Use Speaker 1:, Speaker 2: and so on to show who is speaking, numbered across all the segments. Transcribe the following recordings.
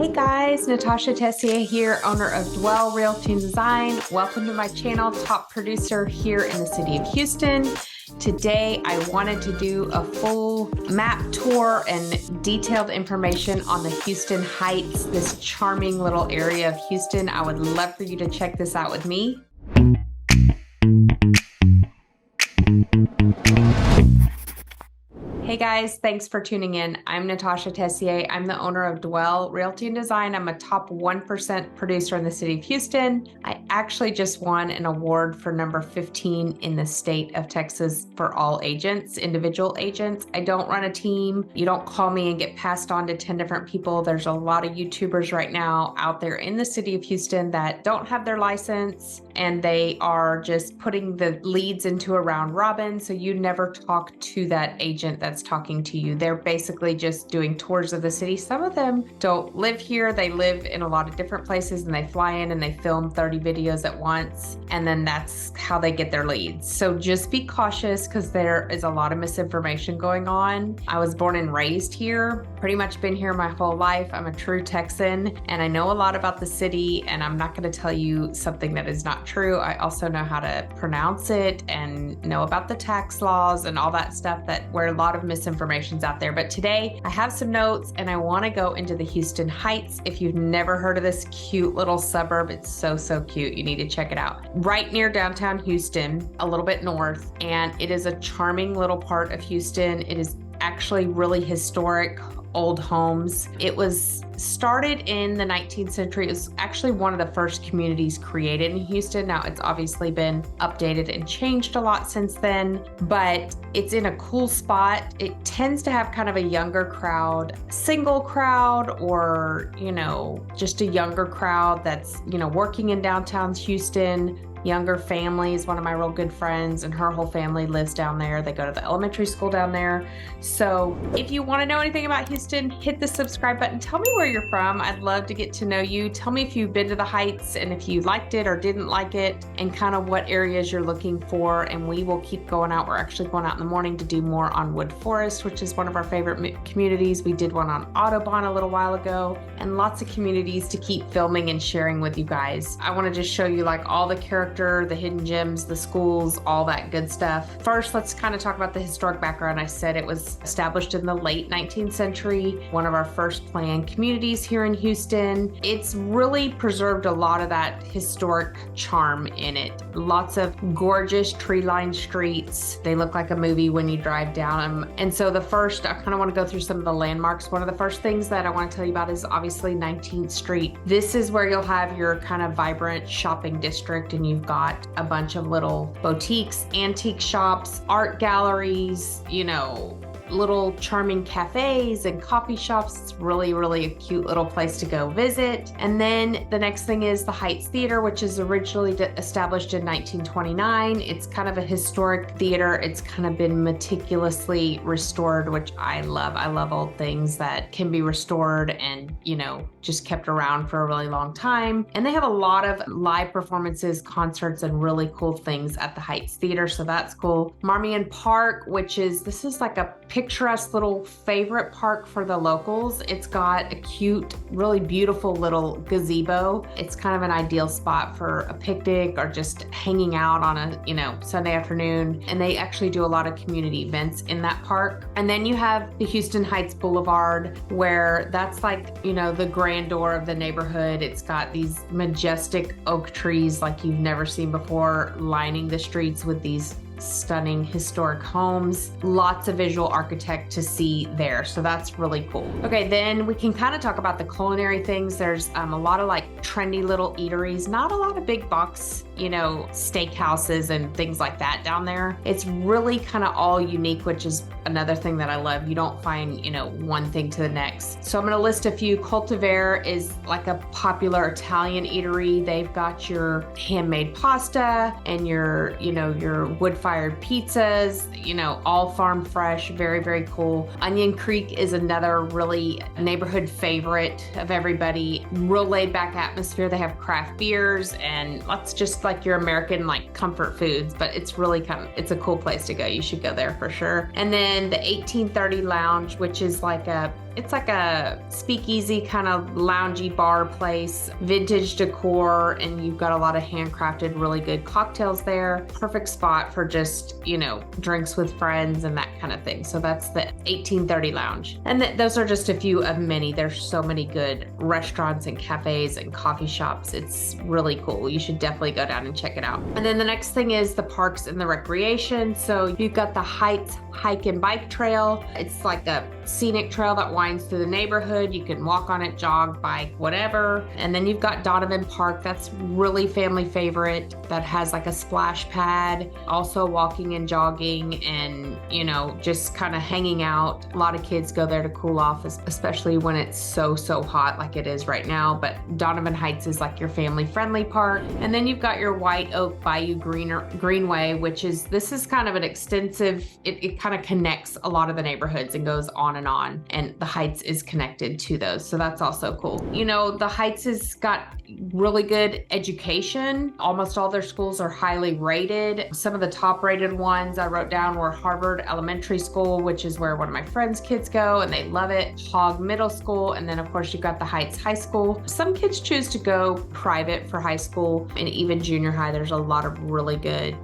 Speaker 1: Hey guys, Natasha Tessier here, owner of Dwell Realty and Design. Welcome to my channel, top producer here in the city of Houston. Today I wanted to do a full map tour and detailed information on the Houston Heights, this charming little area of Houston. I would love for you to check this out with me. Hey guys, thanks for tuning in. I'm Natasha Tessier. I'm the owner of Dwell Realty and Design. I'm a top 1% producer in the city of Houston. I actually just won an award for number 15 in the state of Texas for all agents, individual agents. I don't run a team. You don't call me and get passed on to 10 different people. There's a lot of YouTubers right now out there in the city of Houston that don't have their license and they are just putting the leads into a round robin. So you never talk to that agent that's talking to you. They're basically just doing tours of the city. Some of them don't live here. They live in a lot of different places and they fly in and they film 30 videos at once. And then that's how they get their leads. So just be cautious because there is a lot of misinformation going on. I was born and raised here, pretty much been here my whole life. I'm a true Texan and I know a lot about the city, and I'm not going to tell you something that is not true. I also know how to pronounce it and know about the tax laws and all that stuff that where a lot of misinformation's out there. But today I have some notes and I want to go into the Houston Heights. If you've never heard of this cute little suburb, it's so cute. You need to check it out. Right near downtown Houston, a little bit north, and it is a charming little part of Houston. It is actually really historic, old homes. It was started in the 19th century. It was actually one of the first communities created in Houston. Now it's obviously been updated and changed a lot since then, but it's in a cool spot. It tends to have kind of a younger crowd, single crowd, or, just a younger crowd that's, working in downtown Houston. Younger families. One of my real good friends and her whole family lives down there. They go to the elementary school down there. So if you want to know anything about Houston, hit the subscribe button. Tell me where you're from. I'd love to get to know you. Tell me if you've been to the Heights and if you liked it or didn't like it, and kind of what areas you're looking for. And we will keep going out. We're actually going out in the morning to do more on Wood Forest, which is one of our favorite communities. We did one on Audubon a little while ago, and lots of communities to keep filming and sharing with you guys. I want to just show you like all the characters, the hidden gems, the schools, all that good stuff. First, let's kind of talk about the historic background. I said it was established in the late 19th century, one of our first planned communities here in Houston. It's really preserved a lot of that historic charm in it. Lots of gorgeous tree-lined streets. They look like a movie when you drive down them. And so I kind of want to go through some of the landmarks. One of the first things that I want to tell you about is obviously 19th Street. This is where you'll have your kind of vibrant shopping district, and you've got a bunch of little boutiques, antique shops, art galleries, little charming cafes and coffee shops. It's really a cute little place to go visit. And then the next thing is the Heights Theater, which is originally established in 1929. It's kind of a historic theater. It's kind of been meticulously restored, which I love. I love old things that can be restored and, just kept around for a really long time. And they have a lot of live performances, concerts, and really cool things at the Heights Theater. So that's cool. Marmion Park, this is like a picturesque little favorite park for the locals. It's got a cute, really beautiful little gazebo. It's kind of an ideal spot for a picnic or just hanging out on a, Sunday afternoon. And they actually do a lot of community events in that park. And then you have the Houston Heights Boulevard, where that's like, the grandeur of the neighborhood. It's got these majestic oak trees like you've never seen before, lining the streets with these stunning historic homes. Lots of visual architect to see there. So that's really cool. Okay, then we can kind of talk about the culinary things. There's a lot of like trendy little eateries, not a lot of big box, steakhouses and things like that down there. It's really kind of all unique, which is another thing that I love. You don't find, one thing to the next. So I'm going to list a few. Cultivar is like a popular Italian eatery. They've got your handmade pasta and your wood-fired pizzas, all farm fresh, very cool. Onion Creek is another really neighborhood favorite of everybody. Real laid back atmosphere. They have craft beers and lots just like your American comfort foods, but it's really it's a cool place to go. You should go there for sure. And then the 1830 Lounge, which is like a It's like a speakeasy kind of loungy bar place, vintage decor, and you've got a lot of handcrafted, really good cocktails there. Perfect spot for just, drinks with friends and that kind of thing. So that's the 1830 Lounge. And those are just a few of many. There's so many good restaurants and cafes and coffee shops. It's really cool. You should definitely go down and check it out. And then the next thing is the parks and the recreation. So you've got the Heights hike and bike trail. It's like a scenic trail that winds through the neighborhood. You can walk on it, jog, bike, whatever. And then you've got Donovan Park. That's really family favorite. That has like a splash pad, also walking and jogging and, just kind of hanging out. A lot of kids go there to cool off, especially when it's so hot like it is right now. But Donovan Heights is like your family friendly park. And then you've got your White Oak Bayou Greenway, this is kind of an extensive, it kind of connects a lot of the neighborhoods and goes on and on. And the Heights is connected to those. So that's also cool. The Heights has got really good education. Almost all their schools are highly rated. Some of the top rated ones I wrote down were Harvard Elementary School, which is where one of my friends' kids go and they love it. Hogg Middle School. And then of course you've got the Heights High School. Some kids choose to go private for high school, and even junior high. There's a lot of really good,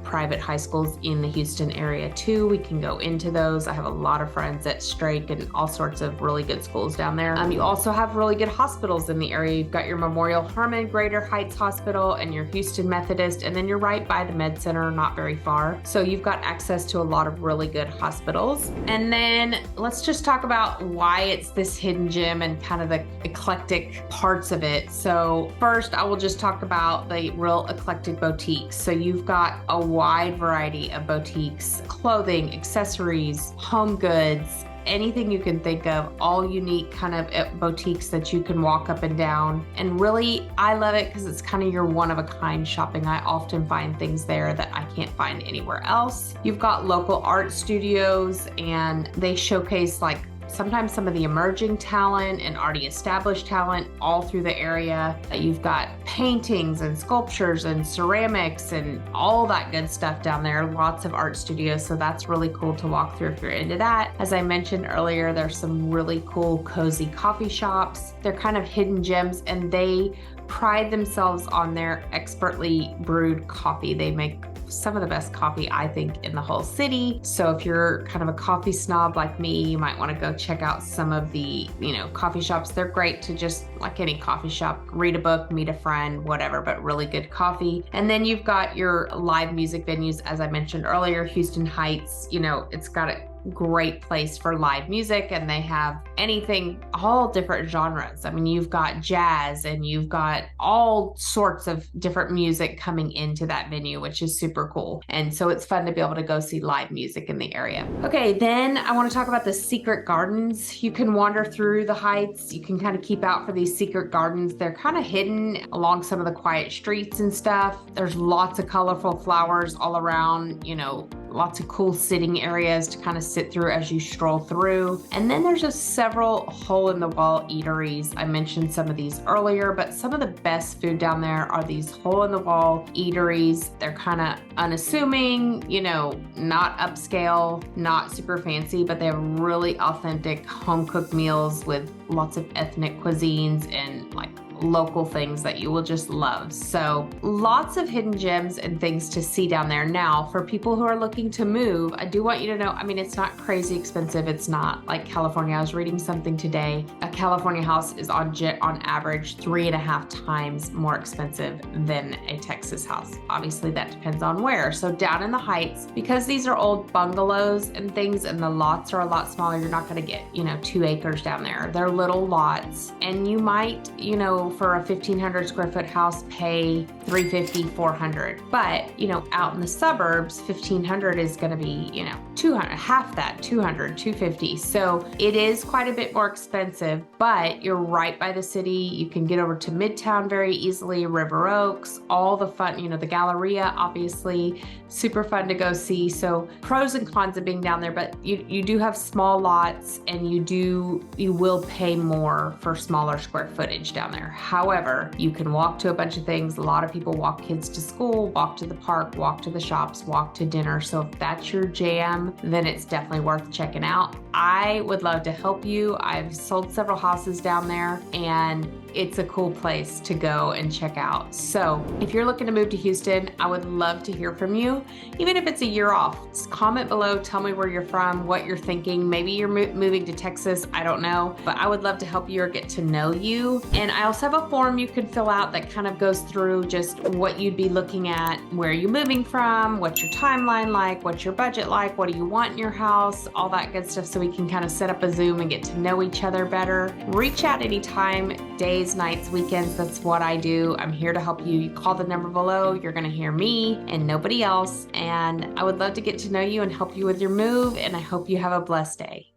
Speaker 1: private high schools in the Houston area too. We can go into those. I have a lot of friends at Strake and all sorts of really good schools down there. You also have really good hospitals in the area. You've got your Memorial Hermann Greater Heights Hospital and your Houston Methodist, and then you're right by the Med Center, not very far. So you've got access to a lot of really good hospitals. And then let's just talk about why it's this hidden gem and kind of the eclectic parts of it. So first, I will just talk about the real eclectic boutiques. So you've got a wide variety of boutiques, clothing, accessories, home goods, anything you can think of, all unique kind of boutiques that you can walk up and down. And really, I love it because it's kind of your one-of-a-kind shopping. I often find things there that I can't find anywhere else. You've got local art studios, and they showcase sometimes some of the emerging talent and already established talent all through the area. You've got paintings and sculptures and ceramics and all that good stuff down there. Lots of art studios, so that's really cool to walk through if you're into that. As I mentioned earlier, there's some really cool, cozy coffee shops. They're kind of hidden gems, and they pride themselves on their expertly brewed coffee. They make some of the best coffee, I think, in the whole city. So if you're kind of a coffee snob like me, you might want to go check out some of the, coffee shops. They're great to just, like any coffee shop, read a book, meet a friend, whatever, but really good coffee. And then you've got your live music venues, as I mentioned earlier, Houston Heights, it's got a great place for live music, and they have anything, all different genres. I mean, you've got jazz and you've got all sorts of different music coming into that venue, which is super cool. And so it's fun to be able to go see live music in the area. Okay, then I want to talk about the secret gardens. You can wander through the Heights. You can kind of keep out for these secret gardens. They're kind of hidden along some of the quiet streets and stuff. There's lots of colorful flowers all around, lots of cool sitting areas to kind of sit through as you stroll through. And then there's just several hole-in-the-wall eateries. I mentioned some of these earlier, but some of the best food down there are these hole-in-the-wall eateries. They're kind of unassuming, not upscale, not super fancy, but they have really authentic home-cooked meals with lots of ethnic cuisines and local things that you will just love. So lots of hidden gems and things to see down there. Now, for people who are looking to move, I do want you to know, it's not crazy expensive. It's not like California. I was reading something today. A California house is on average 3.5 times more expensive than a Texas house. Obviously that depends on where. So down in the Heights, because these are old bungalows and things and the lots are a lot smaller, you're not going to get, 2 acres down there. They're little lots, and you might, for a 1,500 square foot house, pay $350, $400. But, out in the suburbs, 1,500 is going to be, 200, half that, 200, 250. So it is quite a bit more expensive, but you're right by the city. You can get over to Midtown very easily, River Oaks, all the fun, the Galleria, obviously, super fun to go see. So pros and cons of being down there, but you do have small lots, and you will pay more for smaller square footage down there. However, you can walk to a bunch of things. A lot of people walk kids to school, walk to the park, walk to the shops, walk to dinner. So if that's your jam, then it's definitely worth checking out. I would love to help you. I've sold several houses down there, and it's a cool place to go and check out. So if you're looking to move to Houston, I would love to hear from you. Even if it's a year off, just comment below, tell me where you're from, what you're thinking. Maybe you're moving to Texas, I don't know, but I would love to help you or get to know you. And I also have a form you could fill out that kind of goes through just what you'd be looking at, where are you moving from, what's your timeline like, what's your budget like, what do you want in your house, all that good stuff, so we can kind of set up a Zoom and get to know each other better. Reach out anytime, days, nights, weekends. That's what I do. I'm here to help you. You call the number below. You're going to hear me and nobody else. And I would love to get to know you and help you with your move. And I hope you have a blessed day.